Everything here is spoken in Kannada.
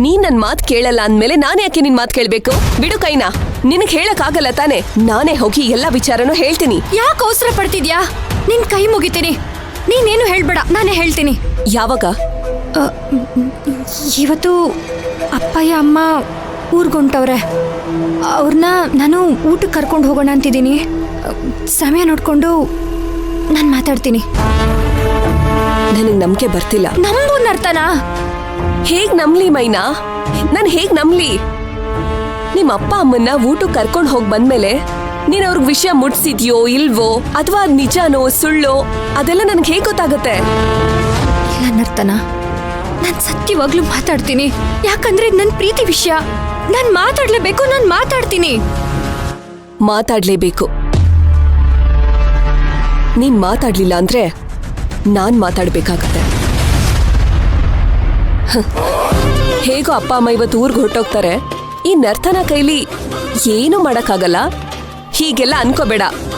ನೀನ್ ನನ್ ಮಾತ್ ಕೇಳಲ್ಲ ಅಂದ್ಮೇಲೆ ನಾನ್ ಯಾಕೆ ನಿನ್ ಮಾತ್ ಕೇಳ್ಬೇಕು? ಬಿಡು ಕೈನಾ, ನಿನಗ್ ಹೇಳಕ್ ಆಗಲ್ಲ ತಾನೆ. ನಾನೇ ಹೋಗಿ ಎಲ್ಲಾ ವಿಚಾರನೂ ಹೇಳ್ತೀನಿ. ಯಾಕೆ ಅವಸರ ಪಡ್ತಿದ್ಯಾ? ನಿನ್ ಕೈ ಮುಗಿತೀನಿ, ನೀನೇನು ಹೇಳ್ಬೇಡ, ನಾನೇ ಹೇಳ್ತೀನಿ. ಯಾವಾಗ? ಇವತ್ತು ಅಪ್ಪಯ್ಯ ಅಮ್ಮ ಊರ್ಗೊಂಟವ್ರೆ. ಅವ್ರನ್ನ ನಾನು ಊಟಕ್ಕೆ ಕರ್ಕೊಂಡು ಹೋಗೋಣ ಅಂತಿದ್ದೀನಿ. ಸಮಯ ನೋಡ್ಕೊಂಡು ನಾನು ಮಾತಾಡ್ತೀನಿ. ನನಗ್ ನಂಬಿಕೆ ಬರ್ತಿಲ್ಲ. ನಂಬು ನರ್ತನಾ. ಹೇಗ್ ನಂಬ್ಲಿ ಮೈನಾ? ನಾನ್ ಹೇಗ್ ನಂಬ್ಲಿ? ನಿಮ್ ಅಪ್ಪ ಅಮ್ಮನ್ನ ಊಟಕ್ಕೆ ಕರ್ಕೊಂಡ್ ಹೋಗ್ ಬಂದ್ಮೇಲೆ ನೀನ್ ಅವ್ರಿಗೆ ವಿಷಯ ಮುಟ್ಸಿದ್ಯೋ ಇಲ್ವೋ, ಅಥವಾ ಅದ್ ನಿಜಾನೋ ಸುಳ್ಳೋ ಅದೆಲ್ಲ ನನ್ಗೆ ಹೇಗ್ ಗೊತ್ತಾಗತ್ತೆ? ಇಲ್ಲ ನರ್ತನಾ, ನಾನ್ ಸತ್ಯವಾಗ್ಲೂ ಮಾತಾಡ್ತೀನಿ. ಯಾಕಂದ್ರೆ ನನ್ ಪ್ರೀತಿ ವಿಷಯ. ನಾನ್ ಮಾತಾಡ್ಲೇಬೇಕು, ನಾನ್ ಮಾತಾಡ್ತೀನಿ. ಮಾತಾಡ್ಲೇಬೇಕು. ನೀನ್ ಮಾತಾಡ್ಲಿಲ್ಲ ಅಂದ್ರೆ ನಾನ್ ಮಾತಾಡ್ಬೇಕಾಗತ್ತೆ. ಹೇಗೋ ಅಪ್ಪ ಅಮ್ಮ ಇವತ್ತು ಊರ್ಗ್ ಹೊರಟೋಗ್ತಾರೆ. ಈ ನರ್ತನ ಕೈಲಿ ಏನೂ ಮಾಡಕ್ಕಾಗಲ್ಲ. ಹೀಗೆಲ್ಲ ಅನ್ಕೋಬೇಡ.